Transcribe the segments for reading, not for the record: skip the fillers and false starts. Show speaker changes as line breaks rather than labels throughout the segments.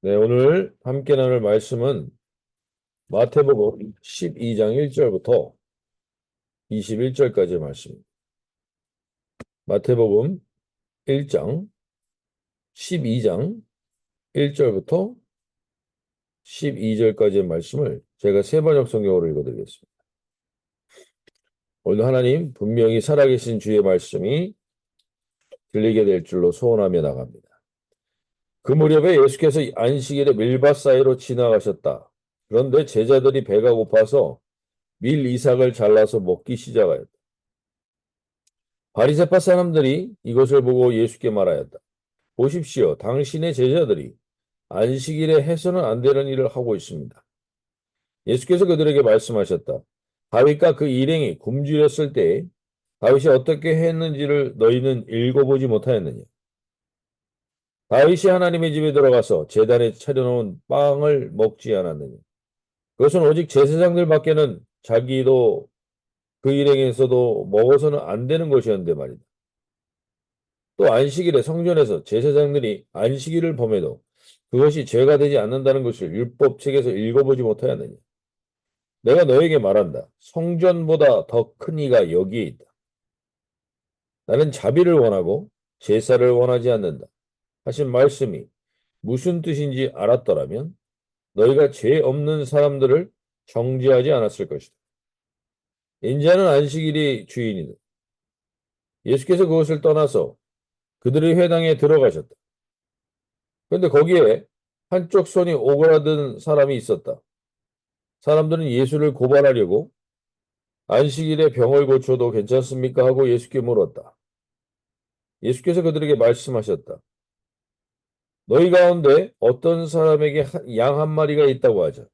네, 오늘 함께 나눌 말씀은 마태복음 12장 1절부터 21절까지의 말씀입니다. 마태복음 1장 12장 1절부터 12절까지의 말씀을 제가 세번역 성경으로 읽어드리겠습니다. 오늘 하나님 분명히 살아계신 주의 말씀이 들리게 될 줄로 소원하며 나갑니다. 그 무렵에 예수께서 안식일에 밀밭 사이로 지나가셨다. 그런데 제자들이 배가 고파서 밀 이삭을 잘라서 먹기 시작하였다. 바리새파 사람들이 이것을 보고 예수께 말하였다. 보십시오. 당신의 제자들이 안식일에 해서는 안 되는 일을 하고 있습니다. 예수께서 그들에게 말씀하셨다. 다윗과 그 일행이 굶주렸을 때에 다윗이 어떻게 했는지를 너희는 읽어보지 못하였느냐. 다윗이 하나님의 집에 들어가서 제단에 차려놓은 빵을 먹지 않았느냐. 그것은 오직 제사장들밖에는 자기도 그 일행에서도 먹어서는 안 되는 것이었는데 말이다. 또 안식일에 성전에서 제사장들이 안식일을 범해도 그것이 죄가 되지 않는다는 것을 율법책에서 읽어보지 못하였느냐. 내가 너에게 말한다. 성전보다 더 큰 이가 여기에 있다. 나는 자비를 원하고 제사를 원하지 않는다. 하신 말씀이 무슨 뜻인지 알았더라면 너희가 죄 없는 사람들을 정죄하지 않았을 것이다. 인자는 안식일이 주인이다. 예수께서 그것을 떠나서 그들의 회당에 들어가셨다. 그런데 거기에 한쪽 손이 오그라든 사람이 있었다. 사람들은 예수를 고발하려고 안식일에 병을 고쳐도 괜찮습니까? 하고 예수께 물었다. 예수께서 그들에게 말씀하셨다. 너희 가운데 어떤 사람에게 양 한 마리가 있다고 하자.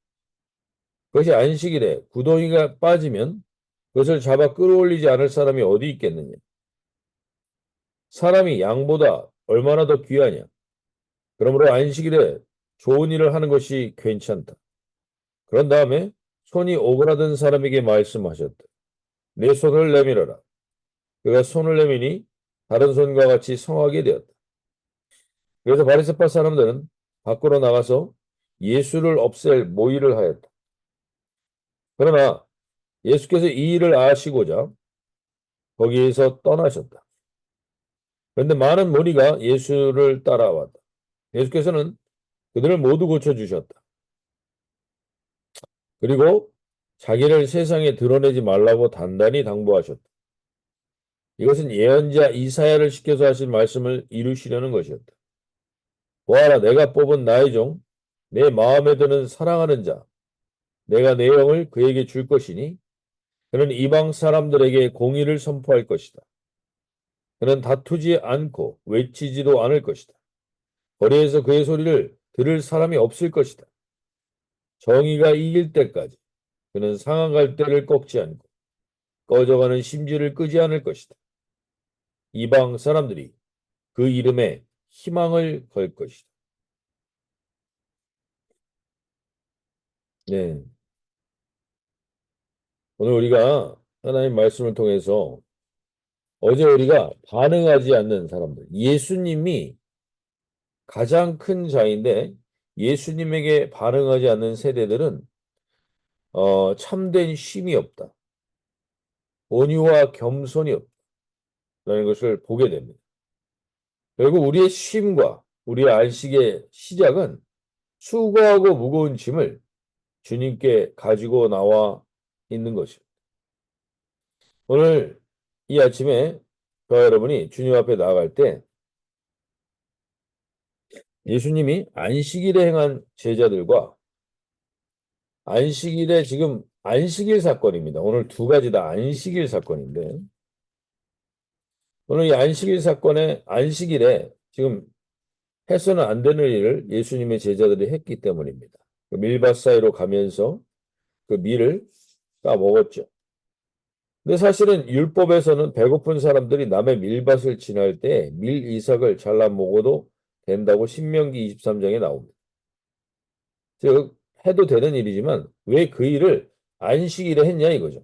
그것이 안식일에 구덩이가 빠지면 그것을 잡아 끌어올리지 않을 사람이 어디 있겠느냐. 사람이 양보다 얼마나 더 귀하냐. 그러므로 안식일에 좋은 일을 하는 것이 괜찮다. 그런 다음에 손이 오그라든 사람에게 말씀하셨다. 내 손을 내밀어라. 그가 손을 내미니 다른 손과 같이 성하게 되었다. 그래서 바리새파 사람들은 밖으로 나가서 예수를 없앨 모의를 하였다. 그러나 예수께서 이 일을 아시고자 거기에서 떠나셨다. 그런데 많은 무리가 예수를 따라왔다. 예수께서는 그들을 모두 고쳐주셨다. 그리고 자기를 세상에 드러내지 말라고 단단히 당부하셨다. 이것은 예언자 이사야를 시켜서 하신 말씀을 이루시려는 것이었다. 보아라, 내가 뽑은 나의 종, 내 마음에 드는 사랑하는 자, 내가 내 영을 그에게 줄 것이니 그는 이방 사람들에게 공의를 선포할 것이다. 그는 다투지 않고 외치지도 않을 것이다. 거리에서 그의 소리를 들을 사람이 없을 것이다. 정의가 이길 때까지 그는 상한 갈대를 꺾지 않고 꺼져가는 심지를 끄지 않을 것이다. 이방 사람들이 그 이름에 희망을 걸 것이다. 네. 오늘 우리가 하나님 말씀을 통해서 어제 우리가 반응하지 않는 사람들, 예수님이 가장 큰 자인데 예수님에게 반응하지 않는 세대들은 참된 쉼이 없다. 온유와 겸손이 없다라는 것을 보게 됩니다. 결국 우리의 쉼과 우리의 안식의 시작은 수고하고 무거운 짐을 주님께 가지고 나와 있는 것입니다. 오늘 이 아침에 저와 여러분이 주님 앞에 나아갈 때 예수님이 안식일에 행한 제자들과 안식일에 지금 안식일 사건입니다. 오늘 두 가지 다 안식일 사건인데 오늘 이 안식일 사건의 안식일에 지금 해서는 안 되는 일을 예수님의 제자들이 했기 때문입니다. 그 밀밭 사이로 가면서 그 밀을 까먹었죠. 근데 사실은 율법에서는 배고픈 사람들이 남의 밀밭을 지날 때 밀 이삭을 잘라 먹어도 된다고 신명기 23장에 나옵니다. 즉 해도 되는 일이지만 왜 그 일을 안식일에 했냐 이거죠.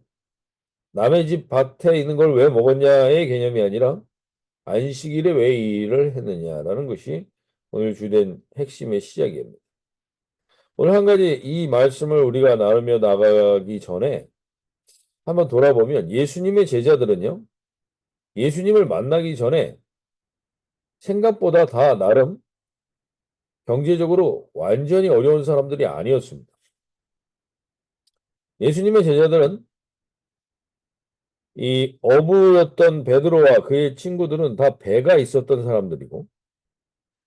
남의 집 밭에 있는 걸 왜 먹었냐의 개념이 아니라 안식일에 왜 이 일을 했느냐라는 것이 오늘 주된 핵심의 시작입니다. 오늘 한 가지 이 말씀을 우리가 나누며 나가기 전에 한번 돌아보면 예수님의 제자들은요, 예수님을 만나기 전에 생각보다 다 나름 경제적으로 완전히 어려운 사람들이 아니었습니다. 예수님의 제자들은 이 어부였던 베드로와 그의 친구들은 다 배가 있었던 사람들이고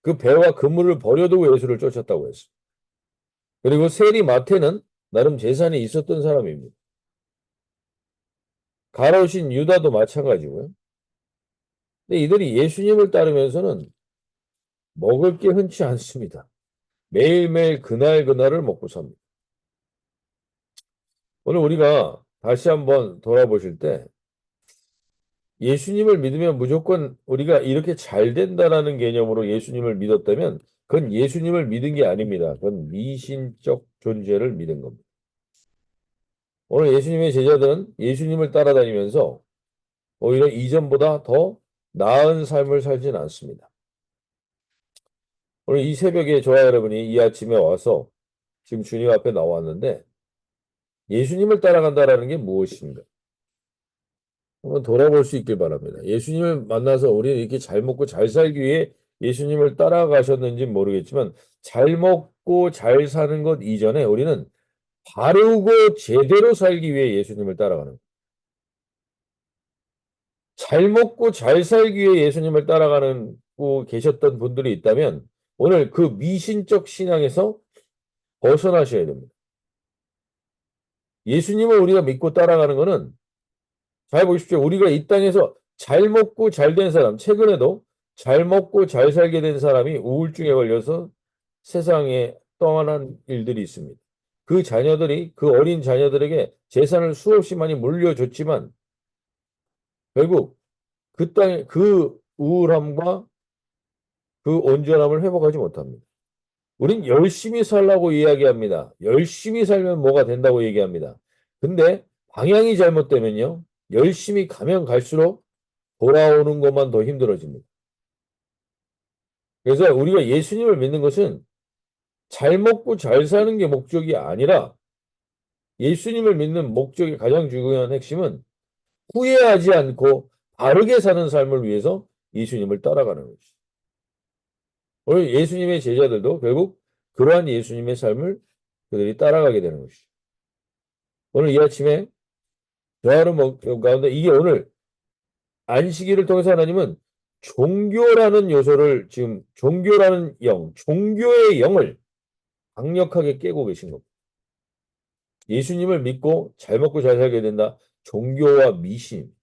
그 배와 그물을 버려두고 예수를 쫓았다고 했습니다. 그리고 세리 마태는 나름 재산이 있었던 사람입니다. 가롯인 유다도 마찬가지고요. 근데 이들이 예수님을 따르면서는 먹을 게 흔치 않습니다. 매일매일 그날그날을 먹고 삽니다. 오늘 우리가 다시 한번 돌아보실 때 예수님을 믿으면 무조건 우리가 이렇게 잘 된다라는 개념으로 예수님을 믿었다면 그건 예수님을 믿은 게 아닙니다. 그건 미신적 존재를 믿은 겁니다. 오늘 예수님의 제자들은 예수님을 따라다니면서 오히려 이전보다 더 나은 삶을 살진 않습니다. 오늘 이 새벽에 저와 여러분이 이 아침에 와서 지금 주님 앞에 나왔는데 예수님을 따라간다라는 게 무엇인가? 한번 돌아볼 수 있길 바랍니다. 예수님을 만나서 우리는 이렇게 잘 먹고 잘 살기 위해 예수님을 따라가셨는지 모르겠지만 잘 먹고 잘 사는 것 이전에 우리는 바르고 제대로 살기 위해 예수님을 따라가는 거예요. 잘 먹고 잘 살기 위해 예수님을 따라가는 계셨던 분들이 있다면 오늘 그 미신적 신앙에서 벗어나셔야 됩니다. 예수님을 우리가 믿고 따라가는 것은 잘 보십시오. 우리가 이 땅에서 잘 먹고 잘 된 사람, 최근에도 잘 먹고 잘 살게 된 사람이 우울증에 걸려서 세상에 떠난 일들이 있습니다. 그 자녀들이, 그 어린 자녀들에게 재산을 수없이 많이 물려줬지만 결국 그 땅에 그 우울함과 그 온전함을 회복하지 못합니다. 우린 열심히 살라고 이야기합니다. 열심히 살면 뭐가 된다고 얘기합니다. 근데 방향이 잘못되면요. 열심히 가면 갈수록 돌아오는 것만 더 힘들어집니다. 그래서 우리가 예수님을 믿는 것은 잘 먹고 잘 사는 게 목적이 아니라 예수님을 믿는 목적의 가장 중요한 핵심은 후회하지 않고 바르게 사는 삶을 위해서 예수님을 따라가는 것이죠. 오늘 예수님의 제자들도 결국 그러한 예수님의 삶을 그들이 따라가게 되는 것이죠. 오늘 이 아침에 저하는 가운데 이게 오늘 안식일을 통해서 하나님은 종교라는 요소를 지금 종교라는 영, 종교의 영을 강력하게 깨고 계신 겁니다. 예수님을 믿고 잘 먹고 잘 살게 된다. 종교와 미신.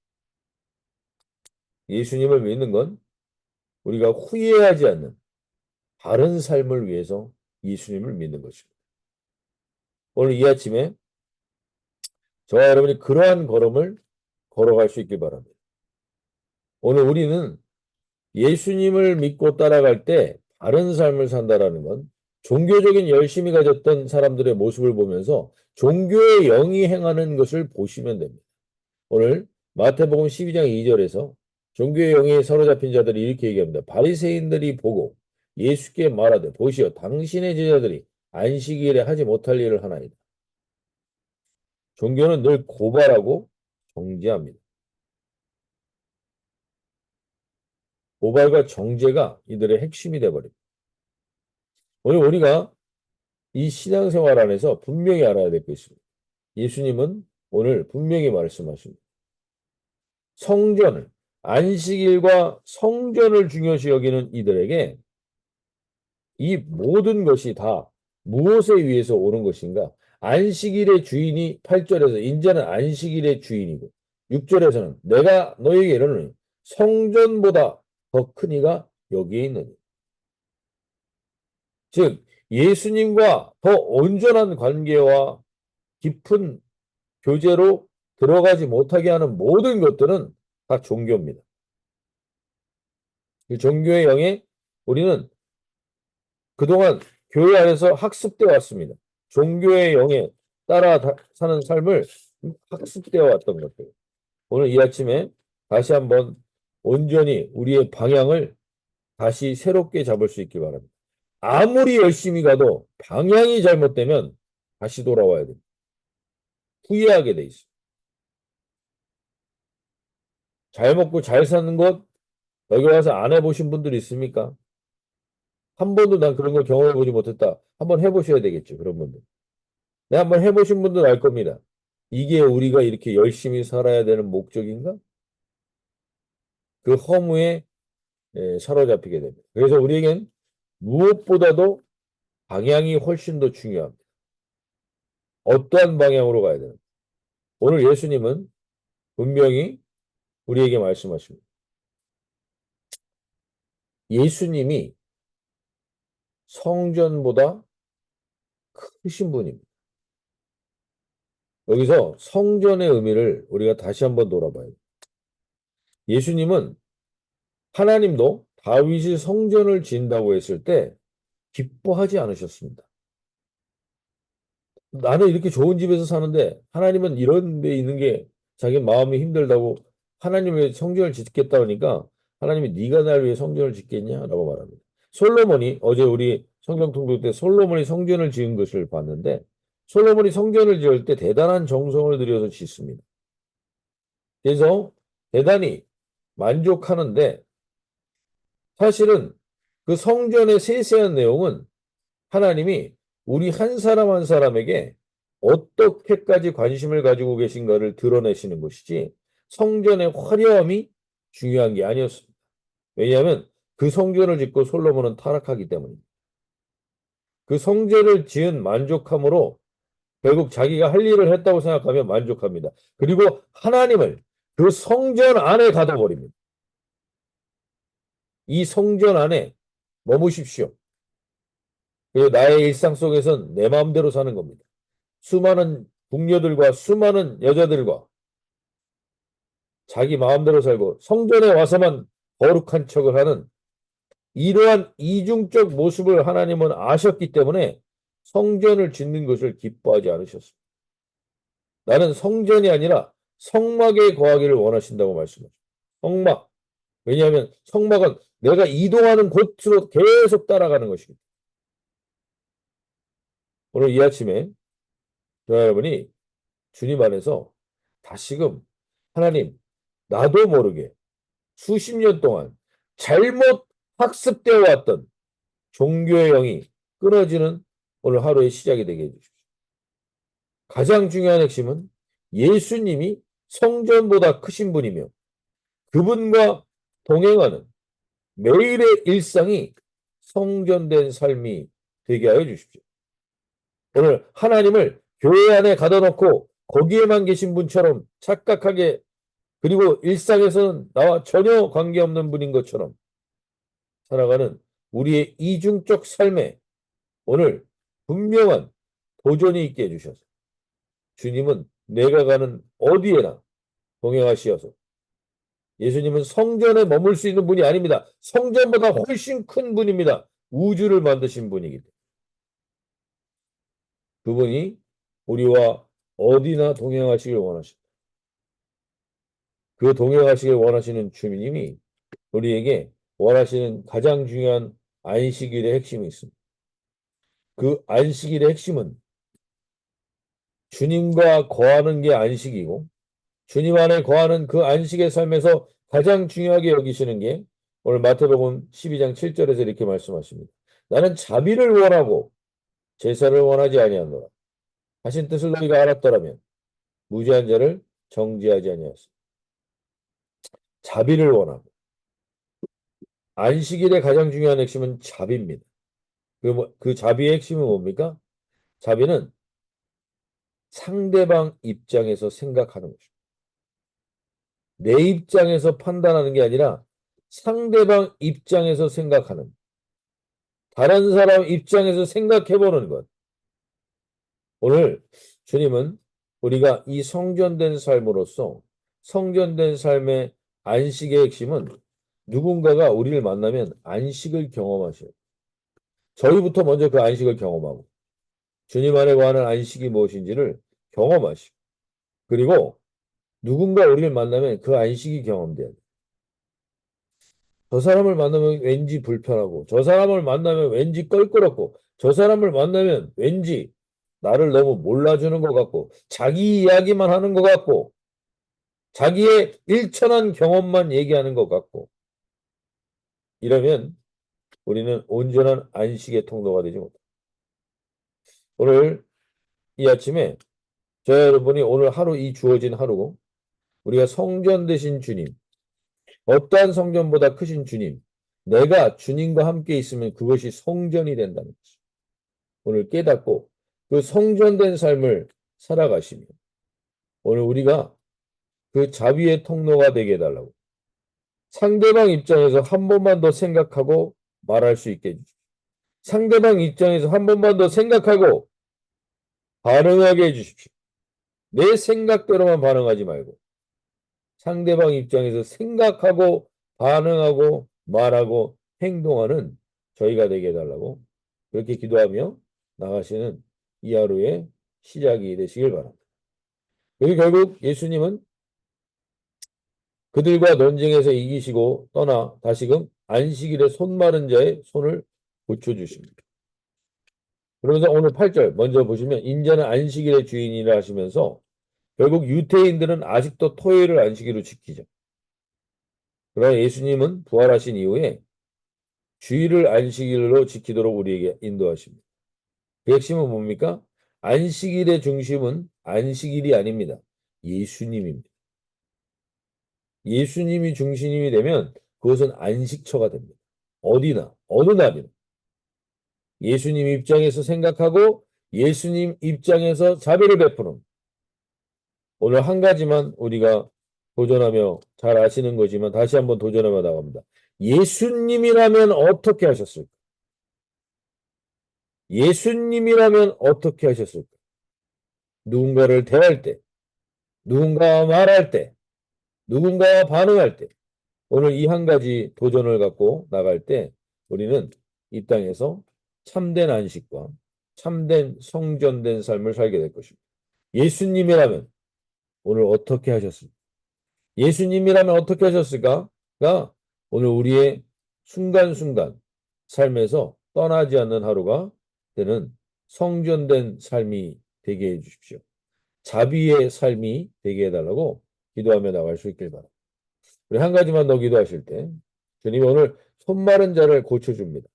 예수님을 믿는 건 우리가 후회하지 않는 바른 삶을 위해서 예수님을 믿는 것입니다. 오늘 이 아침에 저와 여러분이 그러한 걸음을 걸어갈 수 있길 바랍니다. 오늘 우리는 예수님을 믿고 따라갈 때 바른 삶을 산다라는 건 종교적인 열심히 가졌던 사람들의 모습을 보면서 종교의 영이 행하는 것을 보시면 됩니다. 오늘 마태복음 12장 2절에서 종교의 영에 사로잡힌 자들이 이렇게 얘기합니다. 바리새인들이 보고 예수께 말하되 보시오 당신의 제자들이 안식일에 하지 못할 일을 하나이다. 종교는 늘 고발하고 정죄합니다. 고발과 정죄가 이들의 핵심이 되어버립니다. 오늘 우리가 이 신앙생활 안에서 분명히 알아야 될 게 있습니다. 예수님은 오늘 분명히 말씀하십니다. 성전을, 안식일과 성전을 중요시 여기는 이들에게 이 모든 것이 다 무엇에 의해서 오는 것인가? 안식일의 주인이 8절에서 인자는 안식일의 주인이고 6절에서는 내가 너에게 이르노니 성전보다 더 큰 이가 여기에 있느니. 즉 예수님과 더 온전한 관계와 깊은 교제로 들어가지 못하게 하는 모든 것들은 다 종교입니다. 그 종교의 영에 우리는 그동안 교회 안에서 학습되어 왔습니다. 종교의 영에 따라 사는 삶을 학습되어 왔던 것들. 오늘 이 아침에 다시 한번 온전히 우리의 방향을 다시 새롭게 잡을 수 있기 바랍니다. 아무리 열심히 가도 방향이 잘못되면 다시 돌아와야 돼. 후회하게 돼 있어. 잘 먹고 잘 사는 것 여기 와서 안 해보신 분들 있습니까? 한 번도 난 그런 걸 경험해보지 못했다. 한번 해보셔야 되겠죠. 그런 분들. 네, 한번 해보신 분들 알 겁니다. 이게 우리가 이렇게 열심히 살아야 되는 목적인가? 그 허무에 사로잡히게 됩니다. 그래서 우리에겐 무엇보다도 방향이 훨씬 더 중요합니다. 어떠한 방향으로 가야 되는 오늘 예수님은 분명히 우리에게 말씀하십니다. 예수님이 성전보다 크신 분입니다. 여기서 성전의 의미를 우리가 다시 한번 돌아봐야 돼요. 예수님은 하나님도 다윗이 성전을 지은다고 했을 때 기뻐하지 않으셨습니다. 나는 이렇게 좋은 집에서 사는데 하나님은 이런 데 있는 게 자기 마음이 힘들다고 하나님의 성전을 짓겠다 하니까 하나님이 네가 날 위해 성전을 짓겠냐라고 말합니다. 솔로몬이 어제 우리 성경 통독 때 솔로몬이 성전을 지은 것을 봤는데 솔로몬이 성전을 지을 때 대단한 정성을 들여서 짓습니다. 그래서 대단히 만족하는데 사실은 그 성전의 세세한 내용은 하나님이 우리 한 사람 한 사람에게 어떻게까지 관심을 가지고 계신가를 드러내시는 것이지 성전의 화려함이 중요한 게 아니었습니다. 왜냐하면 그 성전을 짓고 솔로몬은 타락하기 때문입니다. 그 성전을 지은 만족함으로 결국 자기가 할 일을 했다고 생각하면 만족합니다. 그리고 하나님을 그 성전 안에 가둬버립니다. 이 성전 안에 머무십시오. 그리고 나의 일상 속에선 내 마음대로 사는 겁니다. 수많은 궁녀들과 수많은 여자들과 자기 마음대로 살고 성전에 와서만 거룩한 척을 하는 이러한 이중적 모습을 하나님은 아셨기 때문에 성전을 짓는 것을 기뻐하지 않으셨습니다. 나는 성전이 아니라 성막에 거하기를 원하신다고 말씀하셨습니다. 성막. 왜냐하면 성막은 내가 이동하는 곳으로 계속 따라가는 것입니다. 오늘 이 아침에 저와 여러분이 주님 안에서 다시금 하나님, 나도 모르게 수십 년 동안 잘못 학습되어 왔던 종교의 영이 끊어지는 오늘 하루의 시작이 되게 해주십시오. 가장 중요한 핵심은 예수님이 성전보다 크신 분이며 그분과 동행하는 매일의 일상이 성전된 삶이 되게 하여 주십시오. 오늘 하나님을 교회 안에 가둬놓고 거기에만 계신 분처럼 착각하게 그리고 일상에서는 나와 전혀 관계없는 분인 것처럼 살아가는 우리의 이중적 삶에 오늘 분명한 도전이 있게 해주셔서 주님은 내가 가는 어디에나 동행하시어서 예수님은 성전에 머물 수 있는 분이 아닙니다. 성전보다 훨씬 큰 분입니다. 우주를 만드신 분이기 때문에 그분이 우리와 어디나 동행하시길 원하십니다. 그 동행하시길 원하시는 주님이 우리에게 원하시는 가장 중요한 안식일의 핵심이 있습니다. 그 안식일의 핵심은 주님과 거하는 게 안식이고 주님 안에 거하는 그 안식의 삶에서 가장 중요하게 여기시는 게 오늘 마태복음 12장 7절에서 이렇게 말씀하십니다. 나는 자비를 원하고 제사를 원하지 아니하노라. 하신 뜻을 너희가 알았더라면 무죄한 자를 정죄하지 아니하였습니다. 자비를 원하고 안식일의 가장 중요한 핵심은 자비입니다. 그 자비의 핵심은 뭡니까? 자비는 상대방 입장에서 생각하는 것입니다. 내 입장에서 판단하는 게 아니라 상대방 입장에서 생각하는 다른 사람 입장에서 생각해보는 것. 오늘 주님은 우리가 이 성전된 삶으로서 성전된 삶의 안식의 핵심은 누군가가 우리를 만나면 안식을 경험하셔요. 저희부터 먼저 그 안식을 경험하고 주님 안에 관한 안식이 무엇인지를 경험하시고 그리고 누군가 우리를 만나면 그 안식이 경험돼야 돼요. 저 사람을 만나면 왠지 불편하고, 저 사람을 만나면 왠지 껄끄럽고, 저 사람을 만나면 왠지 나를 너무 몰라주는 것 같고, 자기 이야기만 하는 것 같고, 자기의 일천한 경험만 얘기하는 것 같고, 이러면 우리는 온전한 안식의 통로가 되지 못합니다. 오늘 이 아침에 저 여러분이 오늘 하루 이 주어진 하루 우리가 성전 되신 주님, 어떠한 성전보다 크신 주님, 내가 주님과 함께 있으면 그것이 성전이 된다는 것이 오늘 깨닫고 그 성전된 삶을 살아가시며 오늘 우리가 그 자비의 통로가 되게 해달라고 상대방 입장에서 한 번만 더 생각하고 말할 수 있게 해주십시오. 상대방 입장에서 한 번만 더 생각하고 반응하게 해주십시오. 내 생각대로만 반응하지 말고 상대방 입장에서 생각하고 반응하고 말하고 행동하는 저희가 되게 해달라고 그렇게 기도하며 나가시는 이 하루의 시작이 되시길 바랍니다. 여기 결국 예수님은 그들과 논쟁에서 이기시고 떠나 다시금 안식일에 손 마른 자의 손을 고쳐주십니다. 그러면서 오늘 8절 먼저 보시면 인자는 안식일의 주인이라 하시면서 결국 유대인들은 아직도 토요일을 안식일로 지키죠. 그러나 예수님은 부활하신 이후에 주일을 안식일로 지키도록 우리에게 인도하십니다. 그 핵심은 뭡니까? 안식일의 중심은 안식일이 아닙니다. 예수님입니다. 예수님이 중심이 되면 그것은 안식처가 됩니다. 어디나 어느 날이나 예수님 입장에서 생각하고 예수님 입장에서 자비를 베푸는 오늘 한 가지만 우리가 도전하며 잘 아시는 거지만 다시 한번 도전하며 나갑니다. 예수님이라면 어떻게 하셨을까? 예수님이라면 어떻게 하셨을까? 누군가를 대할 때, 누군가와 말할 때, 누군가와 반응할 때, 오늘 이 한 가지 도전을 갖고 나갈 때 우리는 이 땅에서 참된 안식과 참된 성전된 삶을 살게 될 것입니다. 예수님이라면 오늘 어떻게 하셨습니까? 예수님이라면 어떻게 하셨을까?가 오늘 우리의 순간순간 삶에서 떠나지 않는 하루가 되는 성전된 삶이 되게 해주십시오. 자비의 삶이 되게 해달라고 기도하며 나갈 수 있길 바랍니다. 우리 한 가지만 더 기도하실 때 주님이 오늘 손 마른 자를 고쳐줍니다.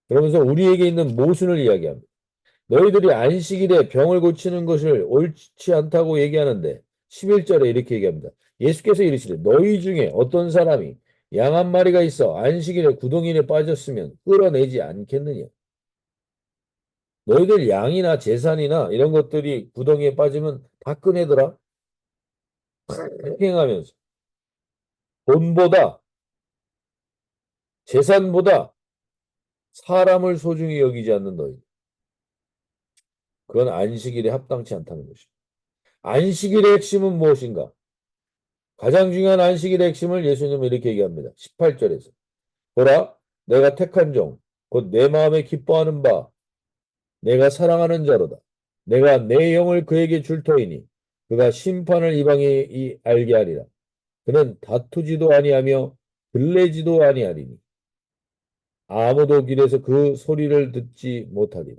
그러면서 우리에게 있는 모순을 이야기합니다. 너희들이 안식일에 병을 고치는 것을 옳지 않다고 얘기하는데 11절에 이렇게 얘기합니다. 예수께서 이르시되 너희 중에 어떤 사람이 양 한 마리가 있어 안식일에 구덩이에 빠졌으면 끌어내지 않겠느냐. 너희들 양이나 재산이나 이런 것들이 구덩이에 빠지면 다 꺼내더라. 행하면서 돈보다 재산보다 사람을 소중히 여기지 않는 너희. 그건 안식일에 합당치 않다는 것입니다. 안식일의 핵심은 무엇인가? 가장 중요한 안식일의 핵심을 예수님은 이렇게 얘기합니다. 18절에서. 보라, 내가 택한 종, 곧 내 마음에 기뻐하는 바, 내가 사랑하는 자로다. 내가 내 영을 그에게 줄 터이니 그가 심판을 이방에 알게 하리라. 그는 다투지도 아니하며 들레지도 아니하리니 아무도 길에서 그 소리를 듣지 못하리라.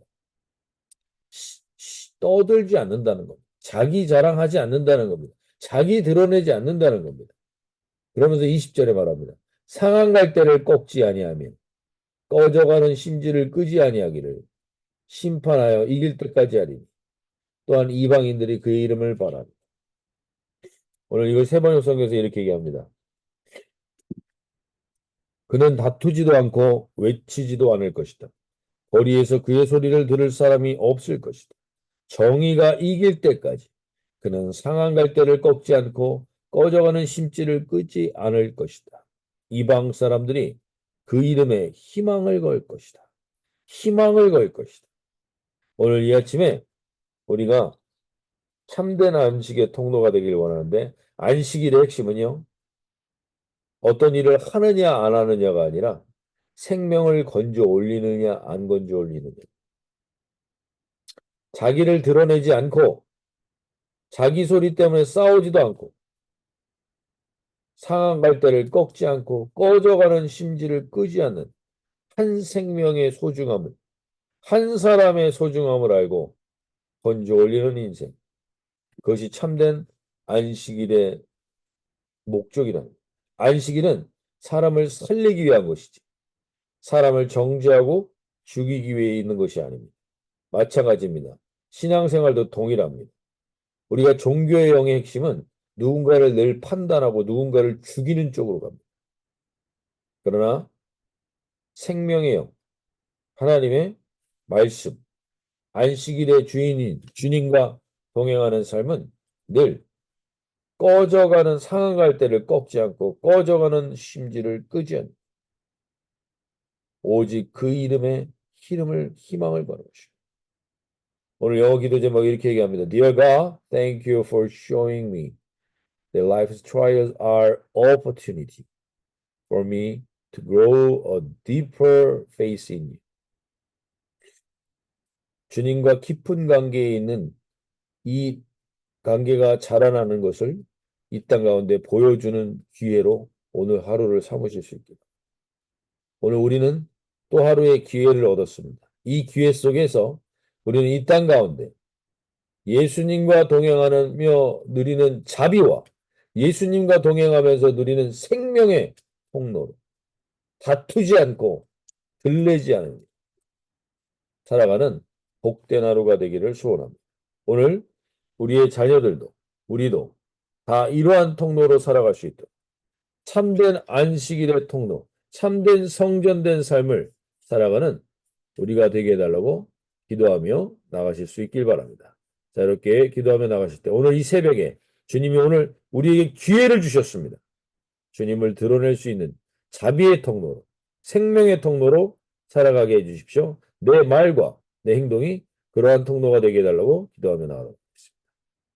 떠들지 않는다는 겁니다. 자기 자랑하지 않는다는 겁니다. 자기 드러내지 않는다는 겁니다. 그러면서 20절에 말합니다. 상한 갈대를 꺾지 아니하며 꺼져가는 심지를 끄지 아니하기를 심판하여 이길 때까지 하리니 또한 이방인들이 그의 이름을 바라리. 오늘 이걸 세번역 성경에서 이렇게 얘기합니다. 그는 다투지도 않고 외치지도 않을 것이다. 거리에서 그의 소리를 들을 사람이 없을 것이다. 정의가 이길 때까지 그는 상한 갈대를 꺾지 않고 꺼져가는 심지를 끄지 않을 것이다. 이방 사람들이 그 이름에 희망을 걸 것이다. 희망을 걸 것이다. 오늘 이 아침에 우리가 참된 안식의 통로가 되길 원하는데 안식일의 핵심은요. 어떤 일을 하느냐 안 하느냐가 아니라 생명을 건져 올리느냐 안 건져 올리느냐. 자기를 드러내지 않고 자기 소리 때문에 싸우지도 않고 상한 갈대를 꺾지 않고 꺼져가는 심지를 끄지 않는 한 생명의 소중함을, 한 사람의 소중함을 알고 건져 올리는 인생. 그것이 참된 안식일의 목적이란. 안식일은 사람을 살리기 위한 것이지. 사람을 정죄하고 죽이기 위해 있는 것이 아닙니다. 마찬가지입니다. 신앙생활도 동일합니다. 우리가 종교의 영의 핵심은 누군가를 늘 판단하고 누군가를 죽이는 쪽으로 갑니다. 그러나 생명의 영, 하나님의 말씀, 안식일의 주인인 주님과 동행하는 삶은 늘 꺼져가는 상한 갈대를 꺾지 않고 꺼져가는 심지를 끄지 않는 오직 그 이름의 희망을 바라는 것입니다. 오늘 영어 기도 제목 이렇게 얘기합니다. Dear God, thank you for showing me that life's trials are opportunity for me to grow a deeper faith in you. 주님과 깊은 관계에 있는 이 관계가 자라나는 것을 이 땅 가운데 보여주는 기회로 오늘 하루를 삼으실 수 있게. 오늘 우리는 또 하루의 기회를 얻었습니다. 이 기회 속에서 우리는 이 땅 가운데 예수님과 동행하며 누리는 자비와 예수님과 동행하면서 누리는 생명의 통로로 다투지 않고 들레지 않은 살아가는 복된 하루가 되기를 소원합니다. 오늘 우리의 자녀들도 우리도 다 이러한 통로로 살아갈 수 있도록 참된 안식일의 통로, 참된 성전된 삶을 살아가는 우리가 되게 해달라고 기도하며 나가실 수 있길 바랍니다. 자, 이렇게 기도하며 나가실 때 오늘 이 새벽에 주님이 오늘 우리에게 기회를 주셨습니다. 주님을 드러낼 수 있는 자비의 통로로, 생명의 통로로 살아가게 해주십시오. 내 말과 내 행동이 그러한 통로가 되게 해달라고 기도하며 나가라.